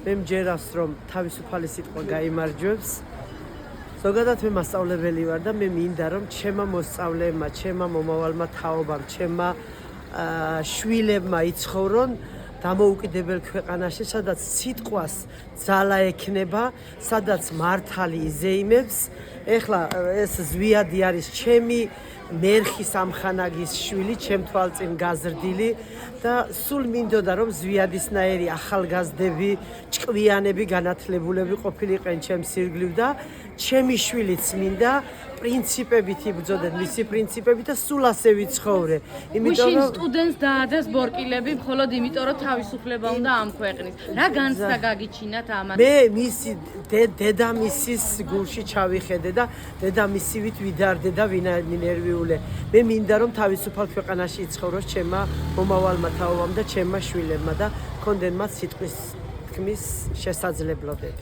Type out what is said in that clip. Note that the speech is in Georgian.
მე მჯერავს რომ თავისუფალი სიტყვა გაიმარჯვებს. ზოგადად მე მასწავლებელი ვარ და მე მინდა რომ ჩემმა მოსწავლეებმა, ჩემმა მომავალმა თაობამ, ჩემმა შვილებმა იცხოვრონ დამოუკიდებელ ქვეყანაში, სადაც სიტყვას ძალა ექნება, სადაც მართალი იზეიმებს. ეხლა ეს ზვიადი არის ჩემი მერხის ამხანაგის შვილი, ჩემ თვალწინ გაზრდილი და სულ მინდოდა რომ ზვიადისნაირი ახალგაზრდები, ჭკვიანები, განათლებულები ყოფილიყენ ჩემს ირგვლივ და ჩემი შვილიც მინდა პრინციპებით იბრძოდეთ, მისი პრინციპებით და სულ ასე ვიცხოვრე. იმიტომ რომ სტუდენტს დაადეს ბორკილები მხოლოდ იმიტომ რომ თავისუფლება უნდა ამ ქვეყნის. რა განცდა გაგიჩინათ ამას? მე მისი დედამისის გულში ჩავიხედე და დედამისივით ვიდარდე და ვინერვიულე. მე მინდა რომ თავისუფალ ქვეყანაში იცხოვროს ჩემმა მომავალმა თაობამ და ჩემმა შვილებმა და კონდენ მათ სიტყვის თქმის შესაძლებლობები.